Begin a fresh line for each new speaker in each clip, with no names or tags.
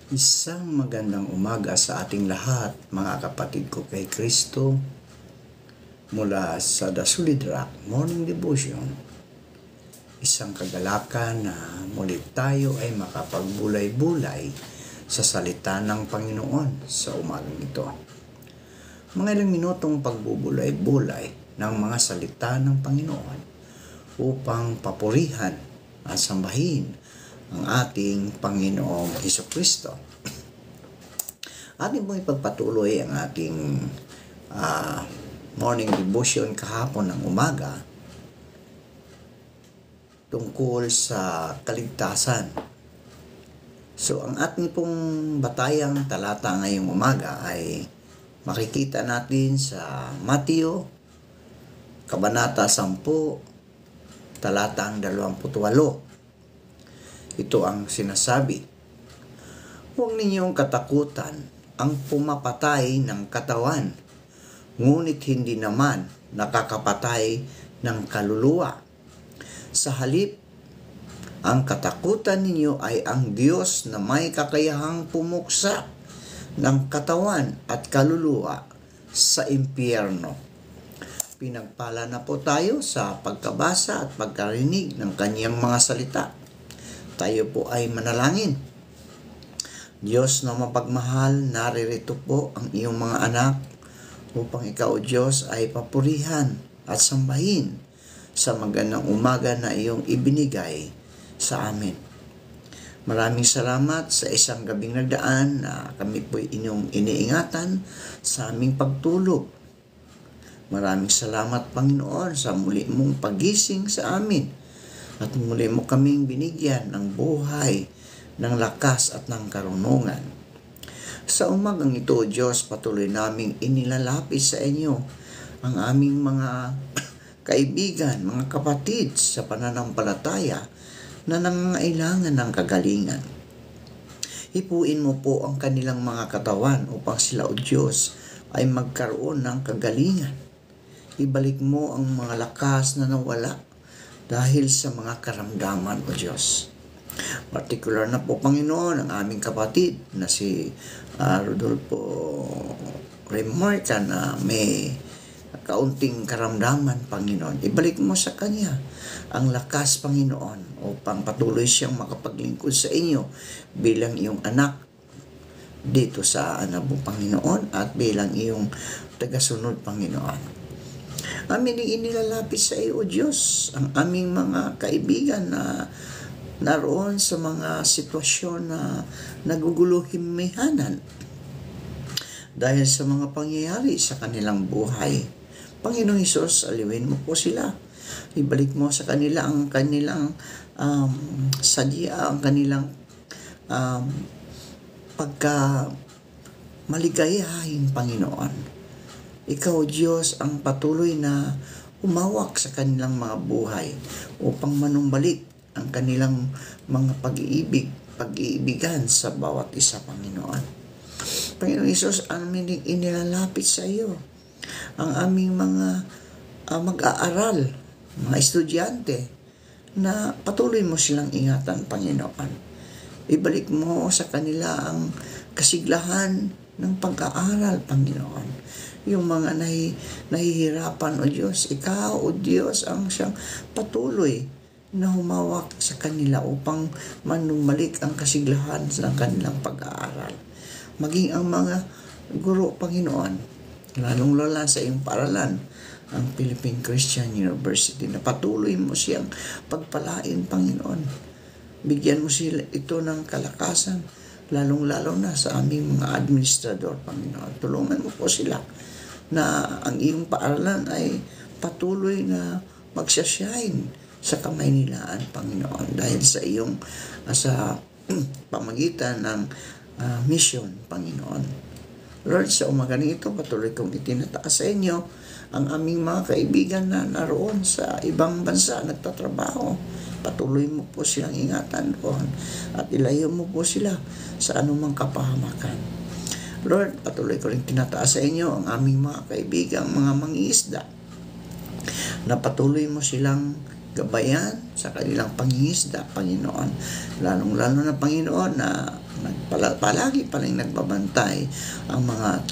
Isang magandang umaga sa ating lahat, mga kapatid ko kay Kristo, mula sa The Solid Rock Morning Devotion. Isang kagalakan na muli tayo ay makapagbulay-bulay sa salita ng Panginoon sa umagang ito. Mga ilang minutong pagbubulay-bulay ng mga salita ng Panginoon upang papurihan at sambahin ang ating Panginoong Hesukristo. Ating pong ipagpatuloy ang ating morning devotion kahapon ng umaga tungkol sa kaligtasan. So, ang ating pong batayang talata ngayong umaga ay makikita natin sa Mateo, Kabanata 10, talatang 28. Ito ang sinasabi, "Huwag ninyong katakutan ang pumapatay ng katawan, ngunit hindi naman nakakapatay ng kaluluwa. Sa halip, ang katakutan ninyo ay ang Diyos na may kakayahang pumuksa ng katawan at kaluluwa sa impyerno." Pinagpala na po tayo sa pagkabasa at pagkarinig ng kanyang mga salita. Tayo po ay manalangin. Diyos na mapagmahal, naririto po ang iyong mga anak upang ikaw, Diyos, ay papurihan at sambahin sa magandang umaga na iyong ibinigay sa amin. Maraming salamat sa isang gabing nagdaan na kami po inyong iniingatan sa aming pagtulog. Maraming salamat, Panginoon, sa muli mong pagising sa amin. At muli mo kaming binigyan ng buhay, ng lakas at ng karunungan. Sa umagang ito, Diyos, patuloy naming inilalapit sa inyo ang aming mga kaibigan, mga kapatid sa pananampalataya na nangangailangan ng kagalingan. Hipuin mo po ang kanilang mga katawan upang sila, O Diyos, ay magkaroon ng kagalingan. Ibalik mo ang mga lakas na nawala dahil sa mga karamdaman, O Diyos. Partikular na po, Panginoon, ang aming kapatid na si Rodolfo Remarca na may kaunting karamdaman, Panginoon. Ibalik mo sa kanya ang lakas, Panginoon, upang patuloy siyang makapaglingkod sa inyo bilang iyong anak dito sa Anabo, Panginoon, at bilang iyong tagasunod, Panginoon. Amin din inilalapit sa iyo, O Diyos, ang aming mga kaibigan na naroon sa mga sitwasyon na naguguluhimihanan dahil sa mga pangyayari sa kanilang buhay. Panginoong Hesus, aliwin mo po sila. Ibalik mo sa kanila ang kanilang sadya, ang kanilang pagkamaligayahin, Panginoon. Ikaw, Diyos, ang patuloy na umawak sa kanilang mga buhay upang manumbalik ang kanilang mga pag-iibigan sa bawat isa, Panginoon. Panginoon Hesus, amin inilalapit sa iyo ang aming mga mag-aaral, mga estudyante, na patuloy mo silang ingatan, Panginoon. Ibalik mo sa kanila ang kasiglahan ng pag-aaral, Panginoon. Yung mga nahihirapan, O Diyos, ikaw, O Diyos, ang siyang patuloy na humawak sa kanila upang manumbalik ang kasiglahan sa kanilang pag-aaral. Maging ang mga guro, Panginoon, lalong-lala sa iyong paaralan, ang Philippine Christian University, na patuloy mo siyang pagpalain, Panginoon. Bigyan mo sila ito ng kalakasan, lalong-lalo na sa aming mga administrador, Panginoon. Tulungan mo po sila na ang iyong paaralan ay patuloy na magsashine sa kamay nilaan, Panginoon, dahil sa iyong sa pamagitan ng mission, Panginoon. Lord, sa umaga nito, patuloy kong itinataas sa inyo ang aming mga kaibigan na naroon sa ibang bansa nagtatrabaho. Patuloy mo po silang ingatan doon at ilayo mo po sila sa anumang kapahamakan. Lord, patuloy ko rin tinataas sa inyo ang aming mga kaibigang mga mangingisda na patuloy mo silang gabayan sa kanilang pangingisda, Panginoon. Lalong-lalo na, Panginoon, na palagi palang nagbabantay ang mga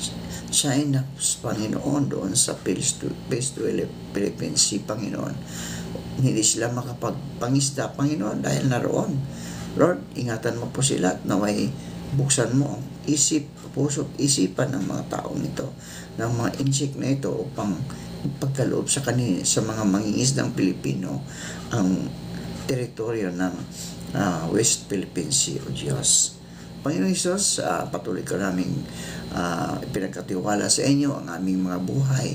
Chinese, Panginoon, doon sa Philippines Sea, Panginoon. Hindi sila makapagpangisda, Panginoon, dahil naroon. Lord, ingatan mo po sila at naway buksan mo ang puso't isipan ng mga taong ito, ng mga insect na ito, upang pagkaloob sa mga mangingisdang Pilipino ang teritoryo ng West Philippine Sea, o Diyos. Panginoon Hesus, patuloy ka naming ipinagkatiwala sa inyo ang aming mga buhay,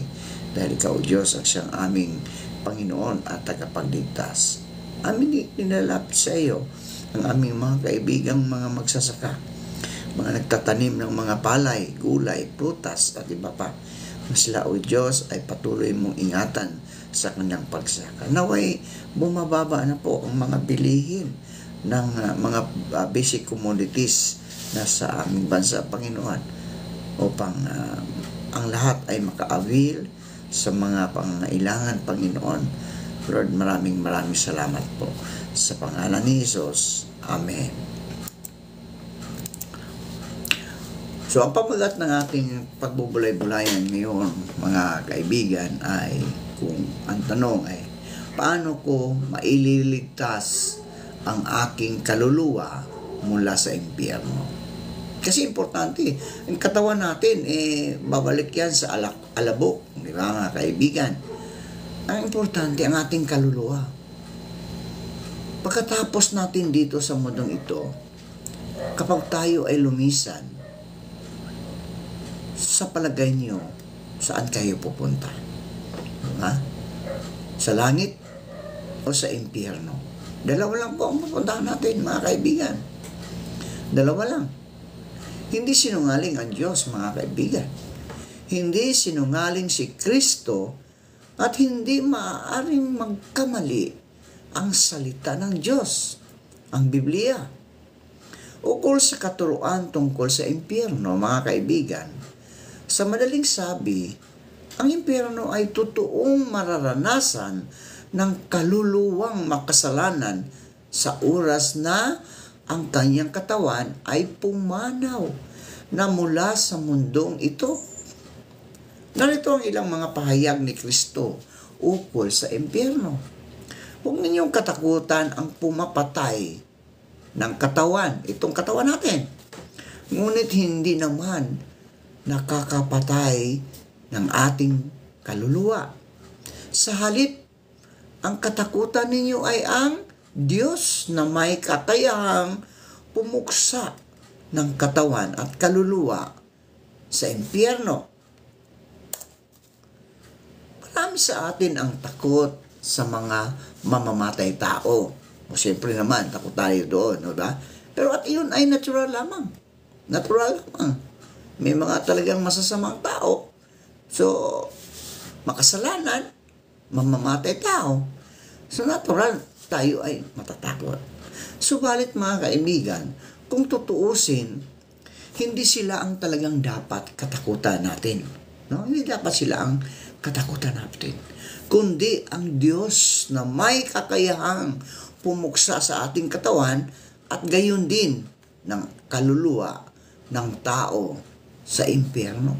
dahil ikaw, Diyos, ang siyang aming Panginoon at tagapagligtas. Amin nilalapit sa iyo ang aming mga kaibigang mga magsasaka, mga nagtatanim ng mga palay, gulay, prutas at iba pa. Sila, o Diyos, ay patuloy mong ingatan sa kanyang pagsaka. Naway bumababa na po ang mga bilihin ng mga basic commodities na sa aming bansa, Panginoon, upang ang lahat ay maka-avail sa mga pangangailangan, Panginoon. Lord, maraming salamat po. Sa pangalan ni Jesus. Amen. So, ang pamagat ng ating pagbubulay-bulayan ngayon, mga kaibigan, ay kung ang tanong ay, paano ko maililigtas ang aking kaluluwa mula sa impyerno? Kasi importante, ang katawan natin, babalik yan sa alabok, di ba, mga kaibigan? Ang importante, ang ating kaluluwa. Pagkatapos natin dito sa mundong ito, kapag tayo ay lumisan, sa palagay niyo, saan kayo pupunta? Ha? Sa langit o sa impyerno? Dalawa lang po ang pupuntahan natin, mga kaibigan. Dalawa lang. Hindi sinungaling ang Diyos, mga kaibigan. Hindi sinungaling si Kristo at hindi maaaring magkamali ang salita ng Diyos, ang Biblia. Ukol sa katuruan tungkol sa impyerno, mga kaibigan, sa madaling sabi, ang impyerno ay totoong mararanasan ng kaluluwang makasalanan sa oras na ang kanyang katawan ay pumanaw na mula sa mundong ito. Narito ang ilang mga pahayag ni Kristo ukol sa impyerno. Huwag ninyong katakutan ang pumapatay ng katawan, itong katawan natin. Ngunit hindi naman nakakapatay ng ating kaluluwa. Sa halip, ang katakutan ninyo ay ang Diyos na may kakayahang pumuksa ng katawan at kaluluwa sa impyerno. Marami sa atin ang takot sa mga mamamatay tao. O siyempre naman, takot tayo doon, no ba? Pero at iyon ay natural lamang. Natural lamang. May mga talagang masasamang tao. So, makasalanan, mamamatay tao. So, natural, tayo ay matatakot. Subalit, mga kaibigan, kung tutuusin, hindi sila ang talagang dapat katakutan natin. No? Hindi dapat sila ang katakutan natin. Kundi ang Diyos na may kakayahang pumuksa sa ating katawan at gayon din ng kaluluwa ng tao sa impyerno.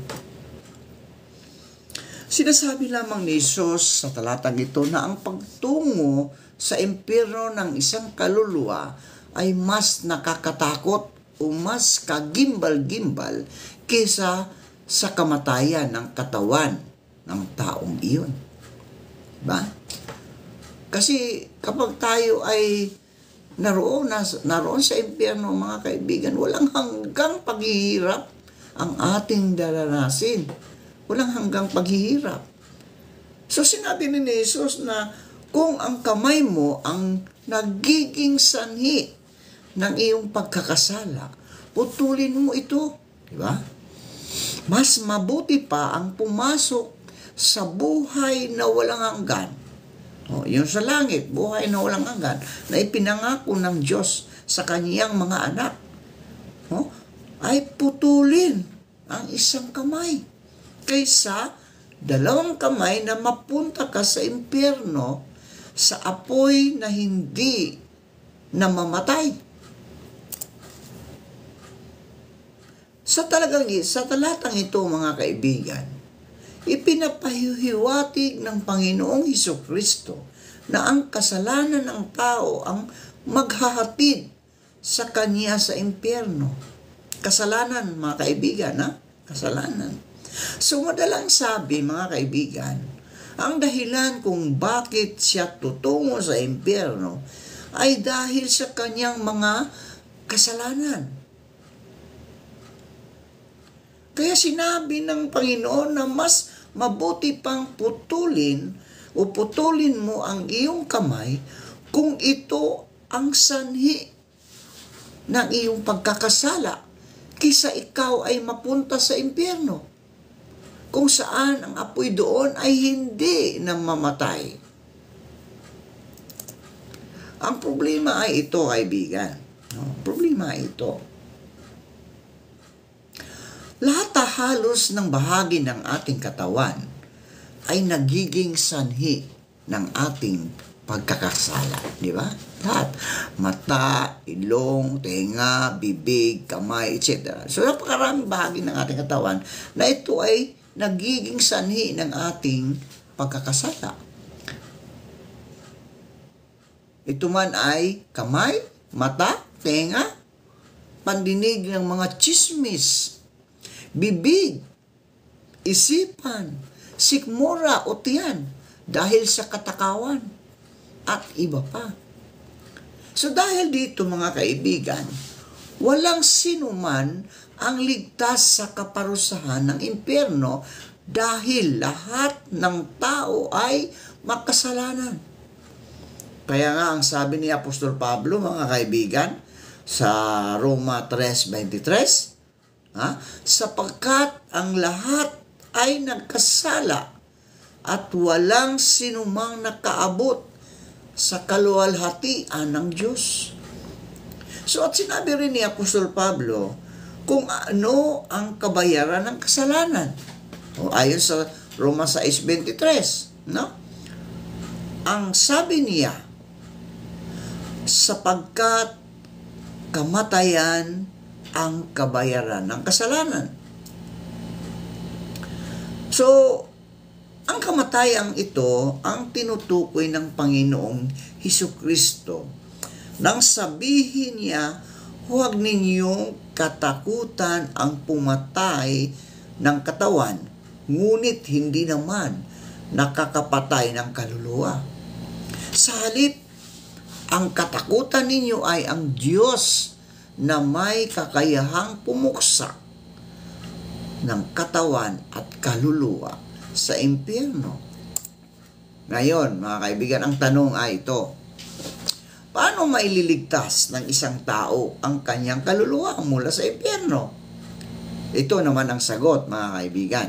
Sinasabi lamang ni Jesus sa talatang ito na ang pagtungo sa impyerno ng isang kaluluwa ay mas nakakatakot o mas kagimbal-gimbal kesa sa kamatayan ng katawan ng taong iyon. Ba? Kasi kapag tayo ay naroon sa impyerno, mga kaibigan, walang hanggang paghihirap ang ating daranasin. Walang hanggang paghihirap. So sinabi ni Jesus na kung ang kamay mo ang nagiging sanhi ng iyong pagkakasala, putulin mo ito. Diba? Mas mabuti pa ang pumasok sa buhay na walang hanggan. Yung sa langit, buhay na walang hanggan, na ipinangako ng Diyos sa kaniyang mga anak. Ay putulin ang isang kamay kaysa dalawang kamay na mapunta ka sa impyerno sa apoy na hindi namamatay. Sa talatang ito, mga kaibigan, ipinapahihiwatig ng Panginoong Hesukristo na ang kasalanan ng tao ang maghahatid sa kanya sa impyerno. Kasalanan, mga kaibigan, ha? Kasalanan. So, madalang sabi, mga kaibigan, ang dahilan kung bakit siya tutungo sa impyerno ay dahil sa kanyang mga kasalanan. Kaya sinabi ng Panginoon na mas mabuti pang putulin mo ang iyong kamay kung ito ang sanhi ng iyong pagkakasala kaysa ikaw ay mapunta sa impyerno kung saan ang apoy doon ay hindi namamatay. Ang problema ay ito, kaibigan. Problema ay ito. Lahat halos ng bahagi ng ating katawan ay nagiging sanhi ng ating pagkakasala. Di ba? Lahat. Mata, ilong, tenga, bibig, kamay, etc. So, napakaraming bahagi ng ating katawan na ito ay nagiging sanhi ng ating pagkakasala. Ito man ay kamay, mata, tenga, pandinig ng mga chismis, bibig, isipan, sikmura o tiyan dahil sa katakawan at iba pa. So dahil dito, mga kaibigan, walang sinuman ang ligtas sa kaparusahan ng impyerno dahil lahat ng tao ay makasalanan. Kaya nga ang sabi ni Apostol Pablo, mga kaibigan, sa Roma 3:23, sapagkat ang lahat ay nagkasala at walang sinumang nakaabot sa kaluwalhatian ng Diyos. So at sinabi rin ni Apostol Pablo kung ano ang kabayaran ng kasalanan. Ayon sa Roma 6:23, no? Ang sabi niya, sapagkat kamatayan ang kabayaran ng kasalanan. So, ang kamatayang ito ang tinutukoy ng Panginoong Hesukristo nang sabihin niya, huwag ninyong katakutan ang pumatay ng katawan, ngunit hindi naman nakakapatay ng kaluluwa. Sa halip, ang katakutan ninyo ay ang Diyos na may kakayahang pumuksa ng katawan at kaluluwa sa impyerno. Ngayon, mga kaibigan, ang tanong ay ito: paano maililigtas ng isang tao ang kanyang kaluluwa mula sa impyerno? Ito naman ang sagot, mga kaibigan.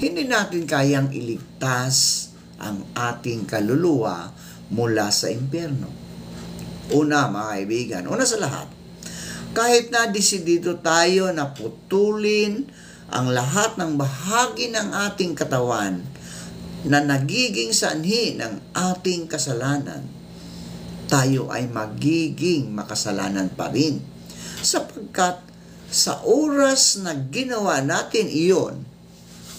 Hindi natin kayang iligtas ang ating kaluluwa mula sa impyerno. Una, mga kaibigan, una sa lahat, kahit na desidido tayo na putulin ang lahat ng bahagi ng ating katawan na nagiging sanhi ng ating kasalanan, tayo ay magiging makasalanan pa rin. Sapagkat sa oras na ginawa natin iyon,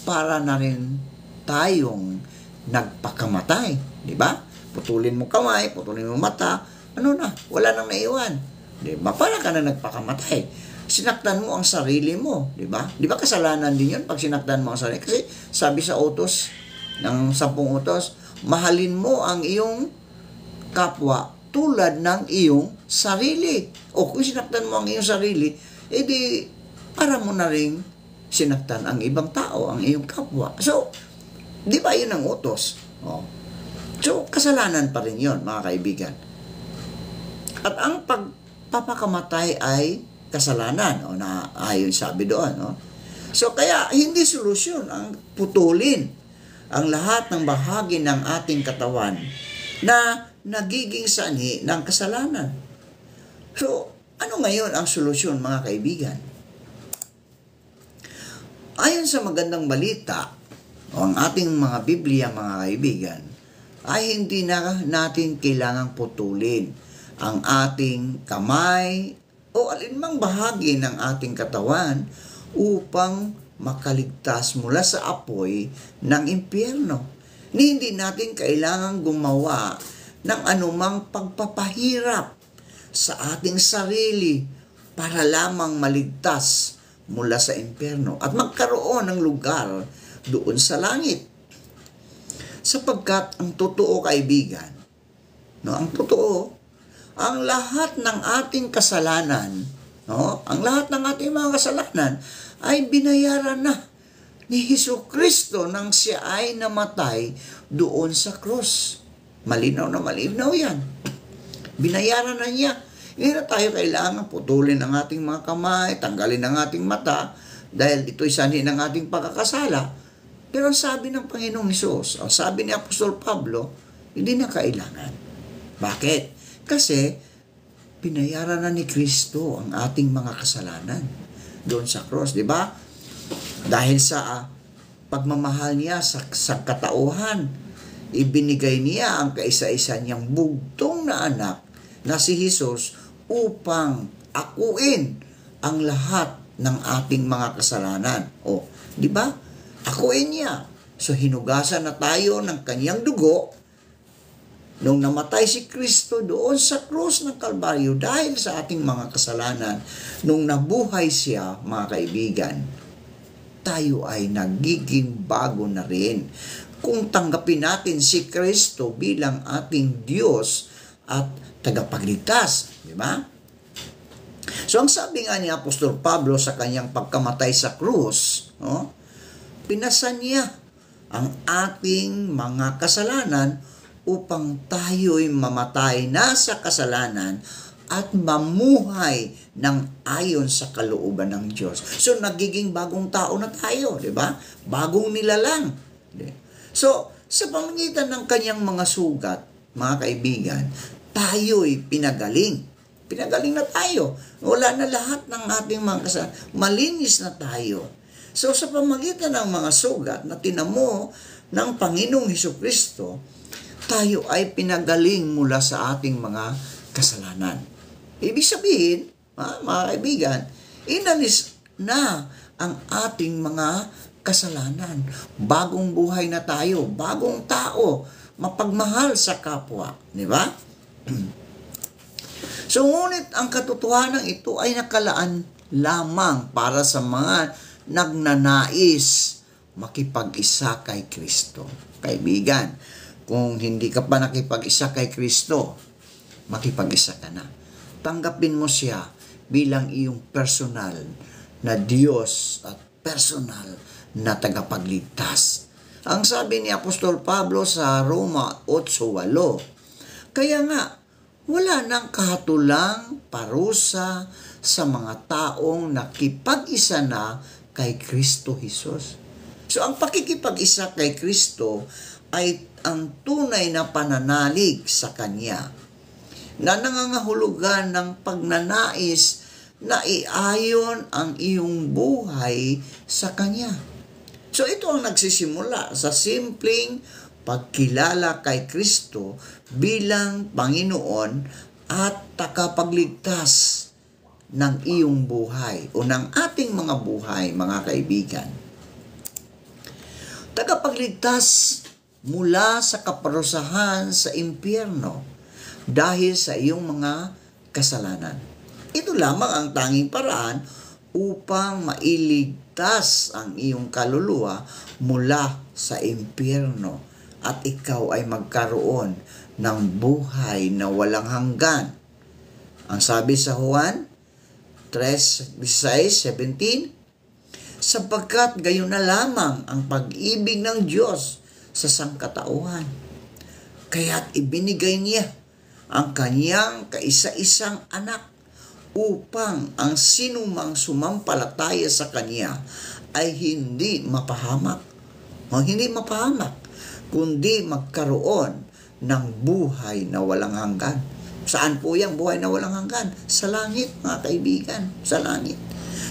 para na rin tayong nagpakamatay. Di ba? Putulin mo kamay, putulin mo mata, ano na, wala nang naiwan. Di ba? Para ka na nagpakamatay. Sinaktan mo ang sarili mo, di ba? Di ba kasalanan din yun pag sinaktan mo ang sarili? Kasi sabi sa utos, ng 10 utos, mahalin mo ang iyong kapwa tulad ng iyong sarili. O kung sinaktan mo ang iyong sarili, edi para mo na rin sinaktan ang ibang tao, ang iyong kapwa. So, di ba yun ang utos? O. So, kasalanan pa rin yun, mga kaibigan. At ang pagpapakamatay ay kasalanan, o na ayon sabi doon, no? So kaya hindi solusyon ang putulin ang lahat ng bahagi ng ating katawan na nagiging sanhi ng kasalanan. So ano ngayon ang solusyon, mga kaibigan? Ayon sa magandang balita o ang ating mga Biblia, mga kaibigan, ay hindi na natin kailangang putulin ang ating kamay, o alinmang bahagi ng ating katawan upang makaligtas mula sa apoy ng impyerno. Hindi natin kailangang gumawa ng anumang pagpapahirap sa ating sarili para lamang maligtas mula sa impyerno at magkaroon ng lugar doon sa langit. Sapagkat ang totoo, kaibigan, ang totoo, ang lahat ng ating kasalanan, ang lahat ng ating mga kasalanan ay binayaran na ni Hesukristo nang siya ay namatay doon sa krus. Malinaw na malinaw yan. Binayaran na niya. Hindi na tayo kailangan putulin ang ating mga kamay, tanggalin ang ating mata, dahil ito'y sanhi ng ating pagkakasala. Pero sabi ng Panginoong Hesus, sabi ni Apostol Pablo, hindi na kailangan. Bakit? Kasi binayaran na ni Kristo ang ating mga kasalanan doon sa cross, di ba? Dahil sa pagmamahal niya sa katauhan, ibinigay niya ang kaisa-isa niyang bugtong na anak na si Jesus upang akuin ang lahat ng ating mga kasalanan. Di ba? Akuin niya. So hinugasan na tayo ng kanyang dugo nung namatay si Kristo doon sa krus ng Kalbaryo dahil sa ating mga kasalanan. Nung nabuhay siya, mga kaibigan, tayo ay nagiging bago na rin. Kung tanggapin natin si Kristo bilang ating Diyos at tagapagligtas, di ba? So ang sabi nga ni Apostol Pablo sa kanyang pagkamatay sa krus, pinasan niya ang ating mga kasalanan upang tayo'y mamatay na sa kasalanan at mamuhay ng ayon sa kalooban ng Diyos. So nagiging bagong tao na tayo, di ba? Bagong nilalang. So sa pamamagitan ng kanyang mga sugat, mga kaibigan, tayo'y pinagaling. Pinagaling na tayo. Wala na lahat ng ating mga kasalanan. Malinis na tayo. So sa pamamagitan ng mga sugat na tinamo ng Panginoong Hesukristo, tayo ay pinagaling mula sa ating mga kasalanan. Ibig sabihin, mga kaibigan, inalis na ang ating mga kasalanan. Bagong buhay na tayo, bagong tao, mapagmahal sa kapwa. Di ba? So, ngunit ang katotohanan ito ay nakalaan lamang para sa mga nagnanais makipag-isa kay Kristo. Kaibigan, kung hindi ka pa nakipag-isa kay Kristo, makipag-isa ka na. Tanggapin mo siya bilang iyong personal na Diyos at personal na tagapagligtas. Ang sabi ni Apostol Pablo sa Roma 8:8, kaya nga, wala nang kahatulang parusa sa mga taong nakipag-isa na kay Kristo Jesus. So, ang pakikipag-isa kay Kristo ay ang tunay na pananalig sa Kanya na nangangahulugan ng pagnanais na iayon ang iyong buhay sa Kanya. So, ito ang nagsisimula sa simpleng pagkilala kay Kristo bilang Panginoon at tagapagligtas ng iyong buhay o ng ating mga buhay, mga kaibigan. Tagapagligtas mula sa kaparusahan sa impyerno dahil sa iyong mga kasalanan. Ito lamang ang tanging paraan upang mailigtas ang iyong kaluluwa mula sa impyerno at ikaw ay magkaroon ng buhay na walang hanggan. Ang sabi sa Juan 3:16-17, sapagkat gayon na lamang ang pag-ibig ng Diyos sa sangkatauhan, kaya't ibinigay niya ang kanyang kaisa-isang anak upang ang sinumang sumampalataya sa kanya ay hindi mapahamak, kundi magkaroon ng buhay na walang hanggan. Saan po yung buhay na walang hanggan? Sa langit, mga kaibigan, sa langit.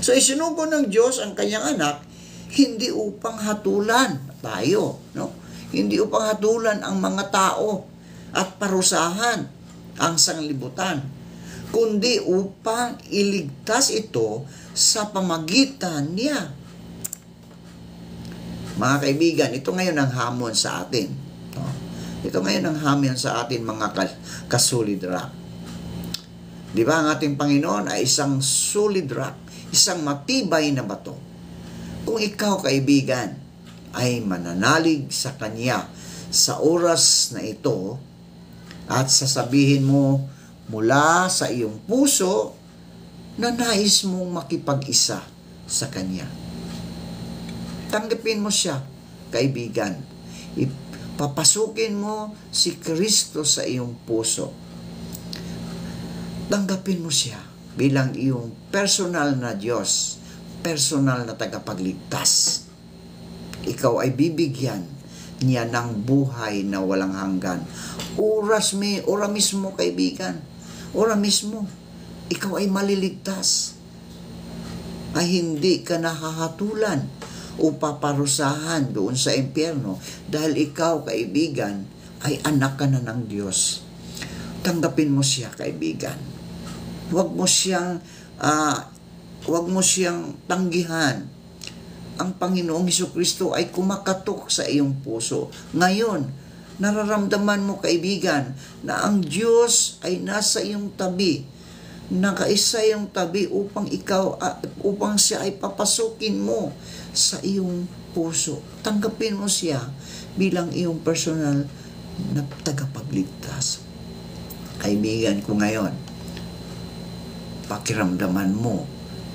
So, isinugo ng Diyos ang kanyang anak, hindi upang hatulan tayo, Hindi upang hatulan ang mga tao at parusahan ang sanglibutan, kundi upang iligtas ito sa pamagitan niya. Mga kaibigan, ito ngayon ang hamon sa atin. Ito ngayon ang hamon sa atin, mga kasolid rock. Di ba ang ating Panginoon ay isang solid rock, isang matibay na bato. Kung ikaw, kaibigan, ay mananalig sa Kanya sa oras na ito at sasabihin mo mula sa iyong puso na nais mong makipag-isa sa Kanya. Tanggapin mo siya, kaibigan. Papasukin mo si Kristo sa iyong puso. Tanggapin mo siya bilang iyong personal na Diyos, personal na tagapagligtas. Ikaw ay bibigyan niya ng buhay na walang hanggan. Oras mismo, kaibigan. Ora mismo, ikaw ay maliligtas. Ay hindi ka nahahatulan o paparusahan doon sa impyerno dahil ikaw, kaibigan, ay anak ka na ng Diyos. Tanggapin mo siya, kaibigan. Huwag mo siyang tanggihan. Ang Panginoong Hesukristo ay kumakatok sa iyong puso. Ngayon, nararamdaman mo, kaibigan, na ang Diyos ay nasa iyong tabi. Nakaisa yung tabi upang siya ay papasukin mo sa iyong puso. Tanggapin mo siya bilang iyong personal na tagapagligtas. Kaibigan ko ngayon, pakiramdaman mo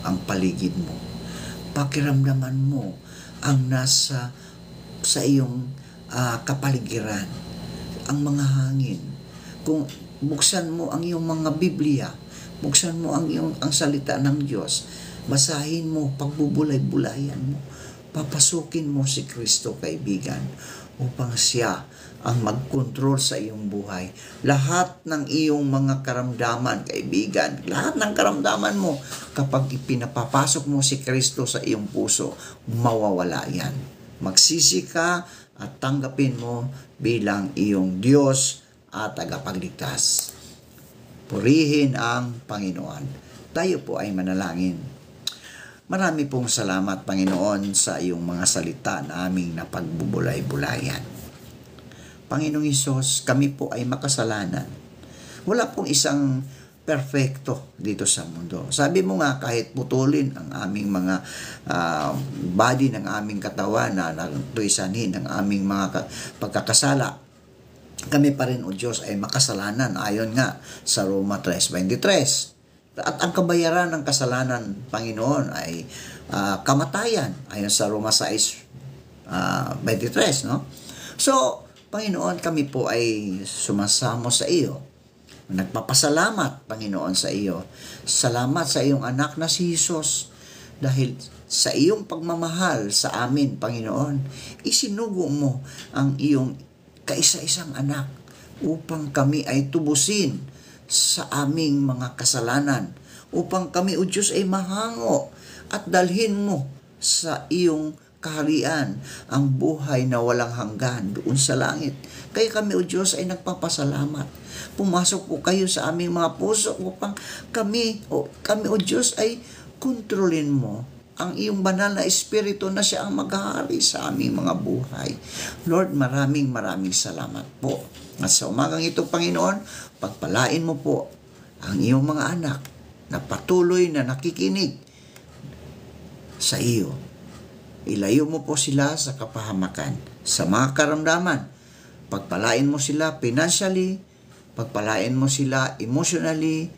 ang paligid mo. Pakiramdaman mo ang nasa sa iyong kapaligiran, ang mga hangin. Kung buksan mo ang iyong mga Biblia, buksan mo ang salita ng Diyos, basahin mo, pagbubulay-bulayan mo, papasukin mo si Kristo, kaibigan, upang siya ang mag-control sa iyong buhay. Lahat ng iyong mga karamdaman, kaibigan, lahat ng karamdaman mo, kapag ipinapapasok mo si Kristo sa iyong puso, mawawala yan. Magsisi ka at tanggapin mo bilang iyong Diyos at tagapagligtas. Purihin ang Panginoon. Tayo po ay manalangin. Marami pong salamat, Panginoon, sa iyong mga salita na aming napagbubulay-bulayan. Panginoong Hesus, kami po ay makasalanan. Wala pong isang perfecto dito sa mundo. Sabi mo nga, kahit putulin ang aming mga body ng aming katawan na tuisanin ng aming mga pagkakasala, kami pa rin, O Diyos, ay makasalanan ayon nga sa Roma 3:23. At ang kabayaran ng kasalanan, Panginoon, ay kamatayan ayon sa Roma 6:23, no? So, Panginoon, kami po ay sumasamo sa iyo. Nagpapasalamat, Panginoon, sa iyo. Salamat sa iyong anak na si Jesus. Dahil sa iyong pagmamahal sa amin, Panginoon, isinugo mo ang iyong kaisa-isang anak upang kami ay tubusin sa aming mga kasalanan, upang kami, O Diyos, ay mahango at dalhin mo sa iyong kaharian ang buhay na walang hanggan doon sa langit. Kaya kami, O Diyos, ay nagpapasalamat. Pumasok po kayo sa aming mga puso upang kami, O Diyos, ay kontrolin mo ang iyong banal na espiritu na siya ang maghahari sa aming mga buhay. Lord, maraming salamat po. At sa umagang ito, Panginoon, pagpalain mo po ang iyong mga anak na patuloy na nakikinig sa iyo. Ilayo mo po sila sa kapahamakan, sa mga karamdaman. Pagpalain mo sila financially, pagpalain mo sila emotionally,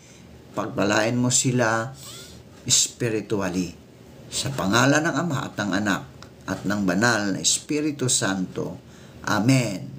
pagpalain mo sila spiritually. Sa pangalan ng Ama at ng Anak at ng Banal na Espiritu Santo. Amen.